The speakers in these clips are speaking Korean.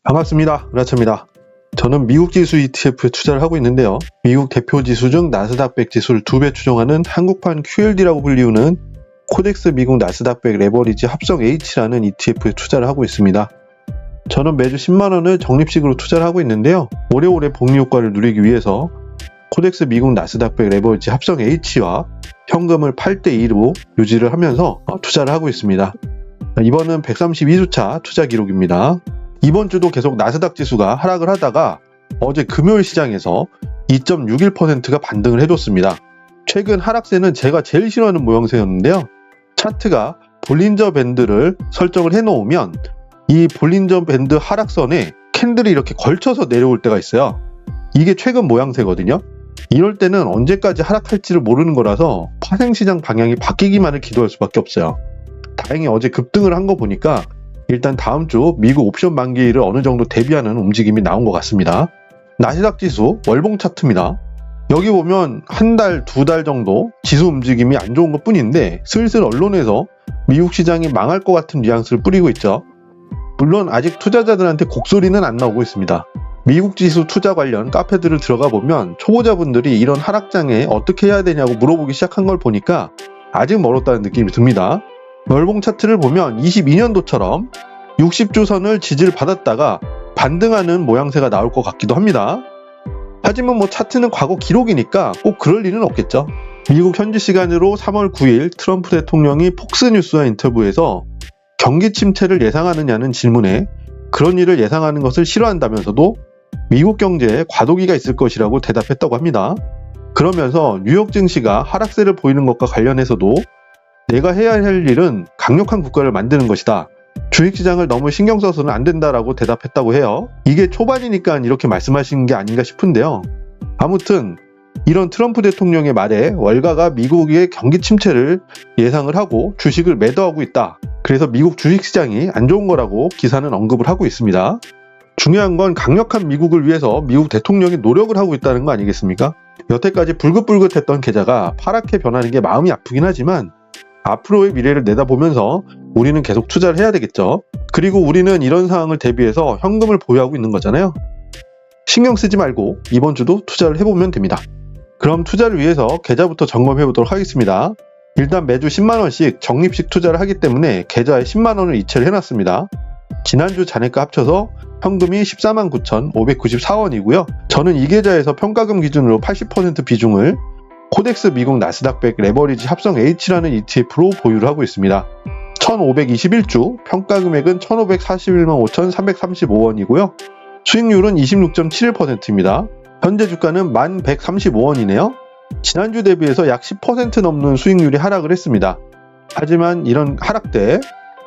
반갑습니다. 은하철입니다. 저는 미국 지수 ETF에 투자를 하고 있는데요. 미국 대표 지수 중 나스닥 100 지수를 2배 추종하는 한국판 QLD라고 불리우는 코덱스 미국 나스닥 100 레버리지 합성 H라는 ETF에 투자를 하고 있습니다. 저는 매주 10만원을 적립식으로 투자를 하고 있는데요. 오래오래 복리 효과를 누리기 위해서 코덱스 미국 나스닥 100 레버리지 합성 H와 현금을 8대2로 유지를 하면서 투자를 하고 있습니다. 이번은 132주차 투자 기록입니다. 이번 주도 계속 나스닥 지수가 하락을 하다가 어제 금요일 시장에서 2.61%가 반등을 해줬습니다. 최근 하락세는 제가 제일 싫어하는 모양새였는데요. 차트가 볼린저 밴드를 설정을 해놓으면 이 볼린저 밴드 하락선에 캔들이 이렇게 걸쳐서 내려올 때가 있어요. 이게 최근 모양새거든요. 이럴 때는 언제까지 하락할지를 모르는 거라서 파생시장 방향이 바뀌기만을 기도할 수밖에 없어요. 다행히 어제 급등을 한 거 보니까 일단 다음 주 미국 옵션 만기일을 어느 정도 대비하는 움직임이 나온 것 같습니다. 나스닥 지수 월봉 차트입니다. 여기 보면 한 달, 두 달 정도 지수 움직임이 안 좋은 것 뿐인데 슬슬 언론에서 미국 시장이 망할 것 같은 뉘앙스를 뿌리고 있죠. 물론 아직 투자자들한테 곡소리는 안 나오고 있습니다. 미국 지수 투자 관련 카페들을 들어가 보면 초보자분들이 이런 하락장에 어떻게 해야 되냐고 물어보기 시작한 걸 보니까 아직 멀었다는 느낌이 듭니다. 월봉 차트를 보면 22년도처럼 60주 선을 지지를 받았다가 반등하는 모양새가 나올 것 같기도 합니다. 하지만 차트는 과거 기록이니까 꼭 그럴 일은 없겠죠. 미국 현지 시간으로 3월 9일 트럼프 대통령이 폭스뉴스와 인터뷰에서 경기 침체를 예상하느냐는 질문에 그런 일을 예상하는 것을 싫어한다면서도 미국 경제에 과도기가 있을 것이라고 대답했다고 합니다. 그러면서 뉴욕 증시가 하락세를 보이는 것과 관련해서도 내가 해야 할 일은 강력한 국가를 만드는 것이다. 주식시장을 너무 신경 써서는 안 된다라고 대답했다고 해요. 이게 초반이니까 이렇게 말씀하신 게 아닌가 싶은데요. 아무튼 이런 트럼프 대통령의 말에 월가가 미국의 경기 침체를 예상을 하고 주식을 매도하고 있다. 그래서 미국 주식시장이 안 좋은 거라고 기사는 언급을 하고 있습니다. 중요한 건 강력한 미국을 위해서 미국 대통령이 노력을 하고 있다는 거 아니겠습니까? 여태까지 불긋불긋했던 계좌가 파랗게 변하는 게 마음이 아프긴 하지만 앞으로의 미래를 내다보면서 우리는 계속 투자를 해야 되겠죠. 그리고 우리는 이런 상황을 대비해서 현금을 보유하고 있는 거잖아요. 신경 쓰지 말고 이번 주도 투자를 해보면 됩니다. 그럼 투자를 위해서 계좌부터 점검해 보도록 하겠습니다. 일단 매주 10만원씩 적립식 투자를 하기 때문에 계좌에 10만원을 이체를 해놨습니다. 지난주 잔액과 합쳐서 현금이 149,594원이고요. 저는 이 계좌에서 평가금 기준으로 80% 비중을 코덱스 미국 나스닥 100 레버리지 합성 H라는 ETF로 보유를 하고 있습니다. 1521주, 평가금액은 1541만 5,335원이고요. 수익률은 26.71%입니다. 현재 주가는 1135원이네요. 지난주 대비해서 약 10% 넘는 수익률이 하락을 했습니다. 하지만 이런 하락 때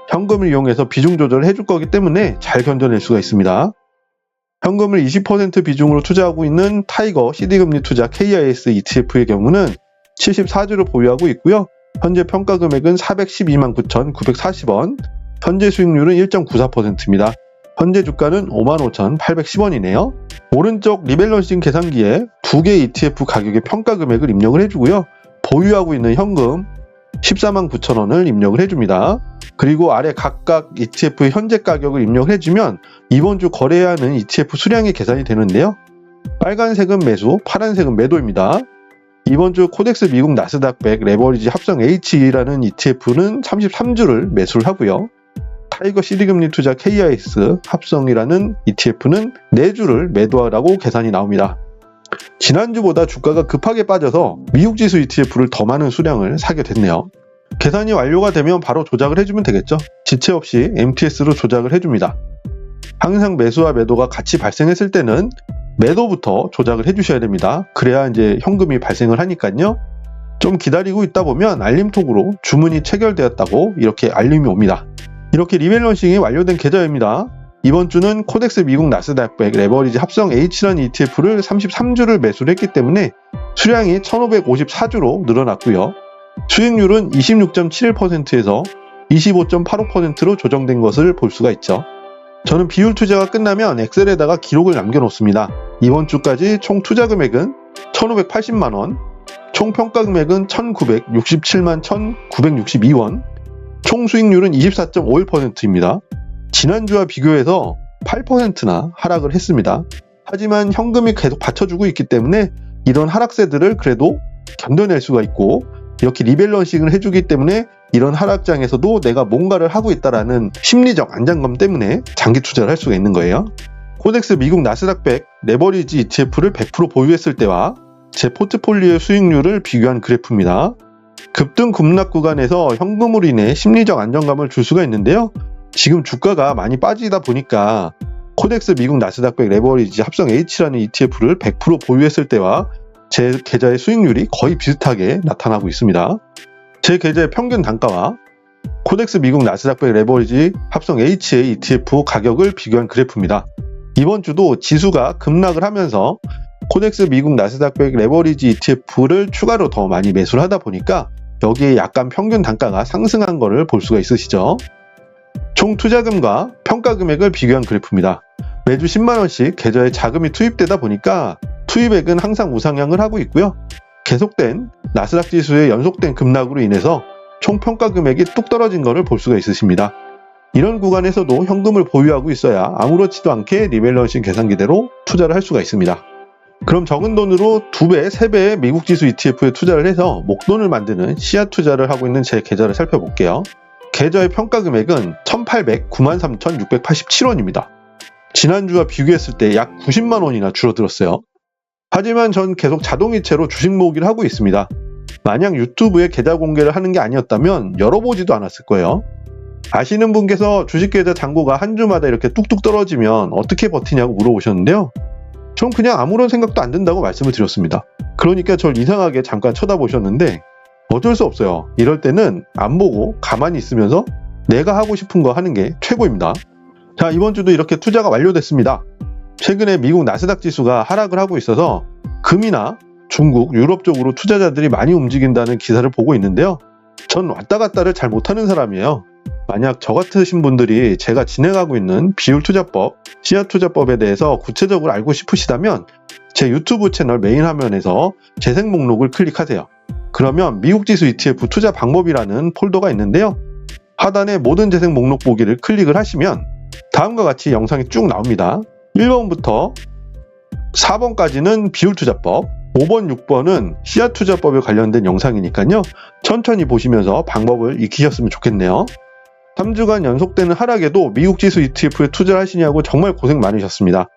현금을 이용해서 비중 조절을 해줄 거기 때문에 잘 견뎌낼 수가 있습니다. 현금을 20% 비중으로 투자하고 있는 타이거 CD금리 투자 KIS ETF의 경우는 74주를 보유하고 있고요. 현재 평가 금액은 412만 9,940원, 현재 수익률은 1.94%입니다. 현재 주가는 55,810원이네요. 오른쪽 리밸런싱 계산기에 두 개 ETF 가격의 평가 금액을 입력을 해주고요. 보유하고 있는 현금 14만 9천원을 입력을 해줍니다. 그리고 아래 각각 ETF의 현재 가격을 입력을 해주면 이번 주 거래해야 하는 ETF 수량이 계산이 되는데요. 빨간색은 매수, 파란색은 매도입니다. 이번 주 코덱스 미국 나스닥 100 레버리지 합성 H라는 ETF는 33주를 매수를 하고요. 타이거 CD금리 투자 KIS 합성이라는 ETF는 4주를 매도하라고 계산이 나옵니다. 지난주보다 주가가 급하게 빠져서 미국 지수 ETF를 더 많은 수량을 사게 됐네요. 계산이 완료가 되면 바로 조작을 해주면 되겠죠. 지체 없이 MTS로 조작을 해줍니다. 항상 매수와 매도가 같이 발생했을 때는 매도부터 조작을 해주셔야 됩니다. 그래야 이제 현금이 발생을 하니까요. 좀 기다리고 있다 보면 알림톡으로 주문이 체결되었다고 이렇게 알림이 옵니다. 이렇게 리밸런싱이 완료된 계좌입니다. 이번 주는 코덱스 미국 나스닥 100 레버리지 합성 H라는 ETF를 33주를 매수를 했기 때문에 수량이 1554주로 늘어났고요. 수익률은 26.71%에서 25.85%로 조정된 것을 볼 수가 있죠. 저는 비율 투자가 끝나면 엑셀에다가 기록을 남겨놓습니다. 이번 주까지 총 투자 금액은 1,580만원, 총 평가 금액은 1,967만 1,962원, 총 수익률은 24.51%입니다. 지난주와 비교해서 8%나 하락을 했습니다. 하지만 현금이 계속 받쳐주고 있기 때문에 이런 하락세들을 그래도 견뎌낼 수가 있고, 이렇게 리밸런싱을 해주기 때문에 이런 하락장에서도 내가 뭔가를 하고 있다라는 심리적 안정감 때문에 장기 투자를 할 수가 있는 거예요. 코덱스 미국 나스닥 100 레버리지 ETF를 100% 보유했을 때와 제 포트폴리오의 수익률을 비교한 그래프입니다. 급등 급락 구간에서 현금으로 인해 심리적 안정감을 줄 수가 있는데요. 지금 주가가 많이 빠지다 보니까 코덱스 미국 나스닥 100 레버리지 합성 H라는 ETF를 100% 보유했을 때와 제 계좌의 수익률이 거의 비슷하게 나타나고 있습니다. 제 계좌의 평균 단가와 코덱스 미국 나스닥 100 레버리지 합성 H의 ETF 가격을 비교한 그래프입니다. 이번 주도 지수가 급락을 하면서 코덱스 미국 나스닥 100 레버리지 ETF를 추가로 더 많이 매수를 하다 보니까 여기에 약간 평균 단가가 상승한 것을 볼 수가 있으시죠. 총 투자금과 평가 금액을 비교한 그래프입니다. 매주 10만원씩 계좌에 자금이 투입되다 보니까 투입액은 항상 우상향을 하고 있고요. 계속된 나스닥 지수의 연속된 급락으로 인해서 총 평가 금액이 뚝 떨어진 것을 볼 수가 있으십니다. 이런 구간에서도 현금을 보유하고 있어야 아무렇지도 않게 리밸런싱 계산기대로 투자를 할 수가 있습니다. 그럼 적은 돈으로 2배, 3배의 미국 지수 ETF에 투자를 해서 목돈을 만드는 씨앗 투자를 하고 있는 제 계좌를 살펴볼게요. 계좌의 평가 금액은 1,893,687원입니다. 지난주와 비교했을 때 약 90만원이나 줄어들었어요. 하지만 전 계속 자동이체로 주식 모으기를 하고 있습니다. 만약 유튜브에 계좌 공개를 하는 게 아니었다면 열어보지도 않았을 거예요. 아시는 분께서 주식계좌 잔고가 한 주마다 이렇게 뚝뚝 떨어지면 어떻게 버티냐고 물어보셨는데요. 전 그냥 아무런 생각도 안 든다고 말씀을 드렸습니다. 그러니까 절 이상하게 잠깐 쳐다보셨는데 어쩔 수 없어요. 이럴 때는 안 보고 가만히 있으면서 내가 하고 싶은 거 하는 게 최고입니다. 자, 이번 주도 이렇게 투자가 완료됐습니다. 최근에 미국 나스닥 지수가 하락을 하고 있어서 금이나 중국, 유럽 쪽으로 투자자들이 많이 움직인다는 기사를 보고 있는데요. 전 왔다 갔다를 잘 못하는 사람이에요. 만약 저 같으신 분들이 제가 진행하고 있는 비율투자법, 씨앗투자법에 대해서 구체적으로 알고 싶으시다면 제 유튜브 채널 메인 화면에서 재생 목록을 클릭하세요. 그러면 미국 지수 ETF 투자 방법이라는 폴더가 있는데요. 하단에 모든 재생 목록 보기를 클릭을 하시면 다음과 같이 영상이 쭉 나옵니다. 1번부터 4번까지는 비율투자법, 5번, 6번은 씨앗투자법에 관련된 영상이니까요. 천천히 보시면서 방법을 익히셨으면 좋겠네요. 3주간 연속되는 하락에도 미국 지수 ETF에 투자를 하시냐고 정말 고생 많으셨습니다.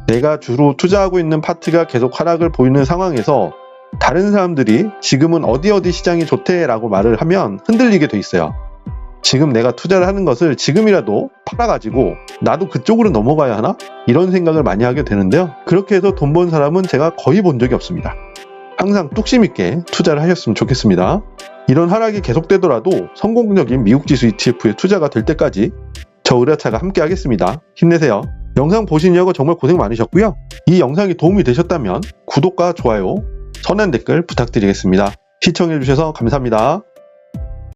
내가 주로 투자하고 있는 파트가 계속 하락을 보이는 상황에서 다른 사람들이 지금은 어디 시장이 좋대 라고 말을 하면 흔들리게 돼 있어요. 지금 내가 투자를 하는 것을 지금이라도 팔아가지고 나도 그쪽으로 넘어가야 하나? 이런 생각을 많이 하게 되는데요. 그렇게 해서 돈 번 사람은 제가 거의 본 적이 없습니다. 항상 뚝심 있게 투자를 하셨으면 좋겠습니다. 이런 하락이 계속되더라도 성공적인 미국 지수 ETF에 투자가 될 때까지 저 의라차가 함께 하겠습니다. 힘내세요. 영상 보시느라고 정말 고생 많으셨고요. 이 영상이 도움이 되셨다면 구독과 좋아요, 선한 댓글 부탁드리겠습니다. 시청해주셔서 감사합니다.